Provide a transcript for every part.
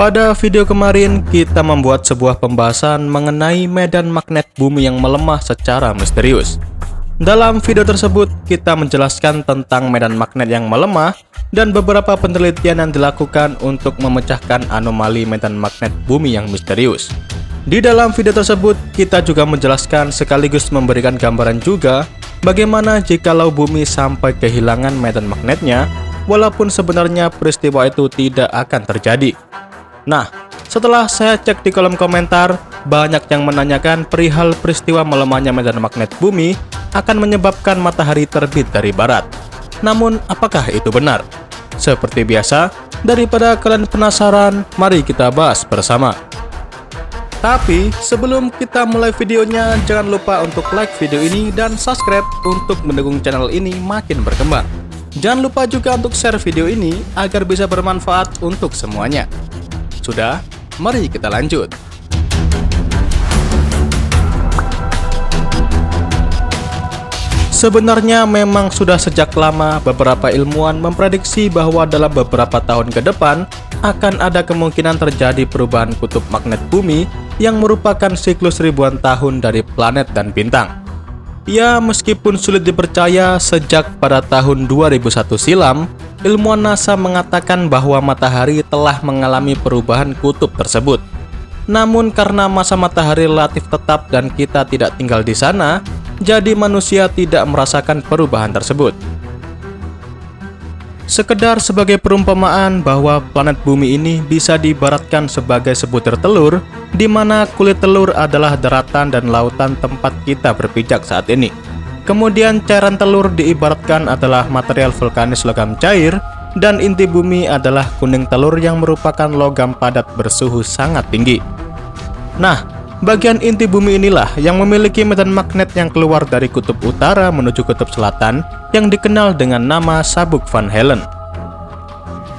Pada video kemarin, kita membuat sebuah pembahasan mengenai medan magnet bumi yang melemah secara misterius. Dalam video tersebut, kita menjelaskan tentang medan magnet yang melemah dan beberapa penelitian yang dilakukan untuk memecahkan anomali medan magnet bumi yang misterius. Di dalam video tersebut, kita juga menjelaskan sekaligus memberikan gambaran juga bagaimana jikalau bumi sampai kehilangan medan magnetnya, walaupun sebenarnya peristiwa itu tidak akan terjadi. Nah, setelah saya cek di kolom komentar, banyak yang menanyakan perihal peristiwa melemahnya medan magnet bumi akan menyebabkan matahari terbit dari barat. Namun, apakah itu benar? Seperti biasa, daripada kalian penasaran, mari kita bahas bersama. Tapi, sebelum kita mulai videonya, jangan lupa untuk like video ini dan subscribe untuk mendukung channel ini makin berkembang. Jangan lupa juga untuk share video ini agar bisa bermanfaat untuk semuanya. Sudah, mari kita lanjut. Sebenarnya memang sudah sejak lama beberapa ilmuwan memprediksi bahwa dalam beberapa tahun ke depan akan ada kemungkinan terjadi perubahan kutub magnet bumi yang merupakan siklus ribuan tahun dari planet dan bintang. Ya, meskipun sulit dipercaya, sejak pada tahun 2001 silam, ilmuwan NASA mengatakan bahwa matahari telah mengalami perubahan kutub tersebut. Namun karena masa matahari relatif tetap dan kita tidak tinggal di sana, jadi manusia tidak merasakan perubahan tersebut. Sekedar sebagai perumpamaan bahwa planet bumi ini bisa diibaratkan sebagai sebutir telur, di mana kulit telur adalah daratan dan lautan tempat kita berpijak saat ini. Kemudian cairan telur diibaratkan adalah material vulkanis logam cair, dan inti bumi adalah kuning telur yang merupakan logam padat bersuhu sangat tinggi. Nah, bagian inti bumi inilah yang memiliki medan magnet yang keluar dari kutub utara menuju kutub selatan yang dikenal dengan nama Sabuk Van Allen.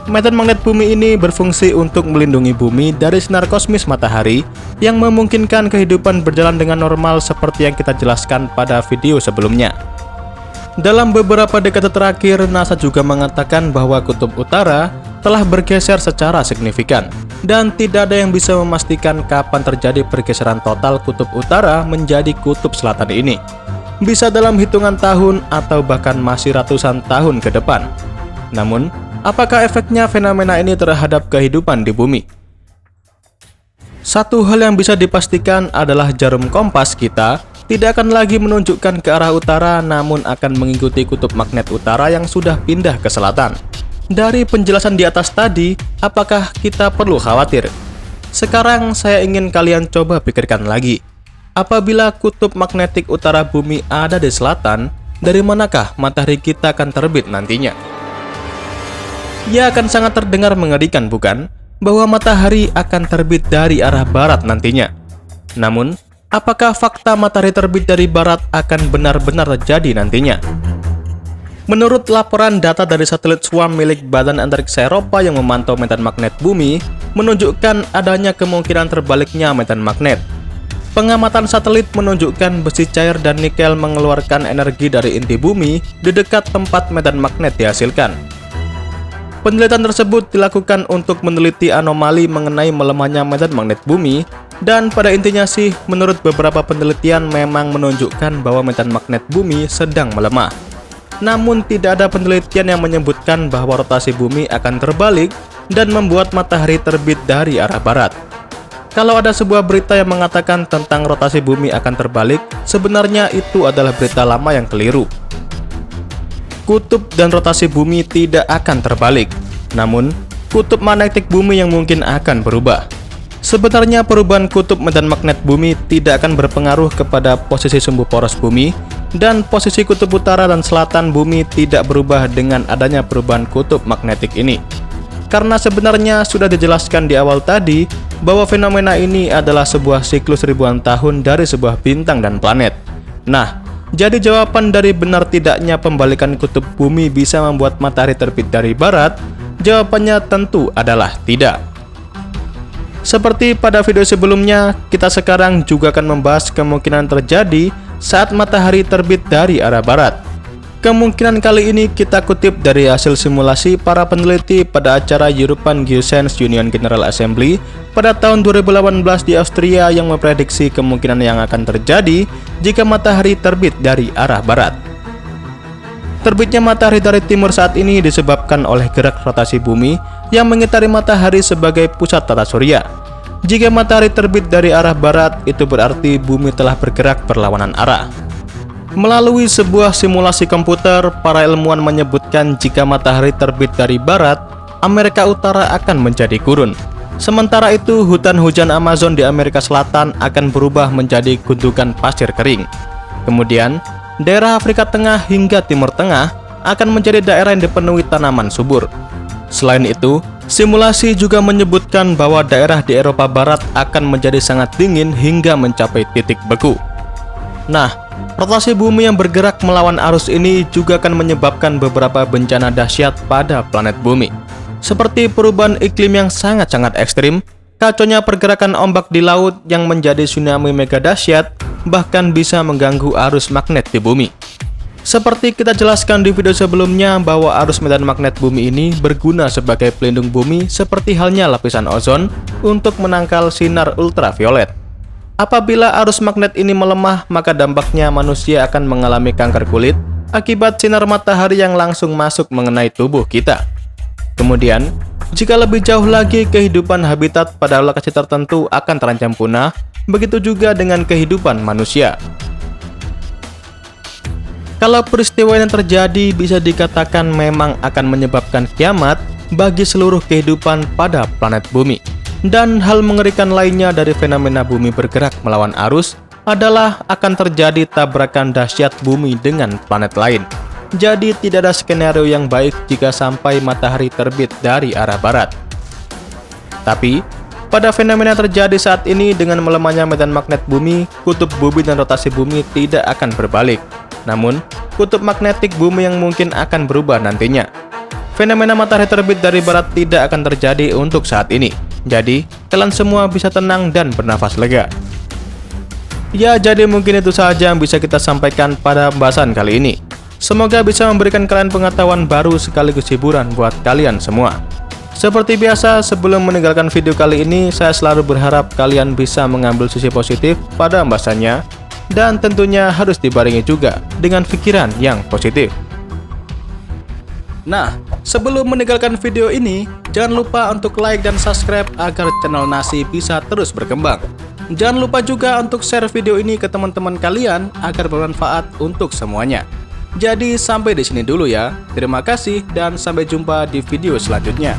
Medan magnet bumi ini berfungsi untuk melindungi bumi dari sinar kosmis matahari yang memungkinkan kehidupan berjalan dengan normal seperti yang kita jelaskan pada video sebelumnya. Dalam beberapa dekade terakhir, NASA juga mengatakan bahwa kutub utara telah bergeser secara signifikan dan tidak ada yang bisa memastikan kapan terjadi pergeseran total kutub utara menjadi kutub selatan ini. Bisa dalam hitungan tahun atau bahkan masih ratusan tahun ke depan. Namun, apakah efeknya fenomena ini terhadap kehidupan di bumi? Satu hal yang bisa dipastikan adalah jarum kompas kita tidak akan lagi menunjukkan ke arah utara, namun akan mengikuti kutub magnet utara yang sudah pindah ke selatan. Dari penjelasan di atas tadi, apakah kita perlu khawatir? Sekarang saya ingin kalian coba pikirkan lagi. Apabila kutub magnetik utara bumi ada di selatan, dari manakah matahari kita akan terbit nantinya? Ya, akan sangat terdengar mengerikan, bukan? Bahwa matahari akan terbit dari arah barat nantinya. Namun, apakah fakta matahari terbit dari barat akan benar-benar terjadi nantinya? Menurut laporan data dari satelit Swarm milik Badan Antariksa Eropa yang memantau medan magnet bumi, menunjukkan adanya kemungkinan terbaliknya medan magnet. Pengamatan satelit menunjukkan besi cair dan nikel mengeluarkan energi dari inti bumi di dekat tempat medan magnet dihasilkan. Penelitian tersebut dilakukan untuk meneliti anomali mengenai melemahnya medan magnet bumi, dan pada intinya sih, menurut beberapa penelitian memang menunjukkan bahwa medan magnet bumi sedang melemah. Namun tidak ada penelitian yang menyebutkan bahwa rotasi bumi akan terbalik dan membuat matahari terbit dari arah barat. Kalau ada sebuah berita yang mengatakan tentang rotasi bumi akan terbalik, sebenarnya itu adalah berita lama yang keliru. Kutub dan rotasi bumi tidak akan terbalik, namun kutub magnetik bumi yang mungkin akan berubah. Sebenarnya perubahan kutub medan magnet bumi tidak akan berpengaruh kepada posisi sumbu poros bumi, dan posisi kutub utara dan selatan bumi tidak berubah dengan adanya perubahan kutub magnetik ini. Karena sebenarnya sudah dijelaskan di awal tadi bahwa fenomena ini adalah sebuah siklus ribuan tahun dari sebuah bintang dan planet. Nah, jadi jawaban dari benar tidaknya pembalikan kutub bumi bisa membuat matahari terbit dari barat, jawabannya tentu adalah tidak. Seperti pada video sebelumnya, kita sekarang juga akan membahas kemungkinan terjadi saat matahari terbit dari arah barat. Kemungkinan kali ini kita kutip dari hasil simulasi para peneliti pada acara European Geoscience Union General Assembly pada tahun 2018 di Austria yang memprediksi kemungkinan yang akan terjadi jika matahari terbit dari arah barat. Terbitnya matahari dari timur saat ini disebabkan oleh gerak rotasi bumi yang mengitari matahari sebagai pusat tata surya. Jika matahari terbit dari arah barat, itu berarti bumi telah bergerak berlawanan arah. Melalui sebuah simulasi komputer, para ilmuwan menyebutkan jika matahari terbit dari barat, Amerika Utara akan menjadi gurun. Sementara itu, hutan hujan Amazon di Amerika Selatan akan berubah menjadi gundukan pasir kering. Kemudian, daerah Afrika Tengah hingga Timur Tengah akan menjadi daerah yang dipenuhi tanaman subur. Selain itu, simulasi juga menyebutkan bahwa daerah di Eropa Barat akan menjadi sangat dingin hingga mencapai titik beku. Nah, rotasi bumi yang bergerak melawan arus ini juga akan menyebabkan beberapa bencana dahsyat pada planet bumi, seperti perubahan iklim yang sangat-sangat ekstrim, kacaunya pergerakan ombak di laut yang menjadi tsunami mega dahsyat, bahkan bisa mengganggu arus magnet di bumi. Seperti kita jelaskan di video sebelumnya bahwa arus medan magnet bumi ini berguna sebagai pelindung bumi seperti halnya lapisan ozon untuk menangkal sinar ultraviolet. Apabila arus magnet ini melemah, maka dampaknya manusia akan mengalami kanker kulit akibat sinar matahari yang langsung masuk mengenai tubuh kita. Kemudian, jika lebih jauh lagi, kehidupan habitat pada lokasi tertentu akan terancam punah, begitu juga dengan kehidupan manusia. Kalau peristiwa yang terjadi bisa dikatakan memang akan menyebabkan kiamat bagi seluruh kehidupan pada planet bumi. Dan hal mengerikan lainnya dari fenomena bumi bergerak melawan arus adalah akan terjadi tabrakan dahsyat bumi dengan planet lain. Jadi tidak ada skenario yang baik jika sampai matahari terbit dari arah barat. Tapi, pada fenomena terjadi saat ini dengan melemahnya medan magnet bumi, kutub bumi dan rotasi bumi tidak akan berbalik. Namun, kutub magnetik bumi yang mungkin akan berubah nantinya. Fenomena matahari terbit dari barat tidak akan terjadi untuk saat ini. Jadi, kalian semua bisa tenang dan bernafas lega. Ya, jadi mungkin itu saja yang bisa kita sampaikan pada pembahasan kali ini. Semoga bisa memberikan kalian pengetahuan baru sekaligus hiburan buat kalian semua. Seperti biasa, sebelum meninggalkan video kali ini, saya selalu berharap kalian bisa mengambil sisi positif pada pembahasannya, dan tentunya harus dibarengi juga dengan pikiran yang positif. Nah, sebelum meninggalkan video ini, jangan lupa untuk like dan subscribe agar channel Nasi bisa terus berkembang. Jangan lupa juga untuk share video ini ke teman-teman kalian agar bermanfaat untuk semuanya. Jadi sampai di sini dulu ya. Terima kasih dan sampai jumpa di video selanjutnya.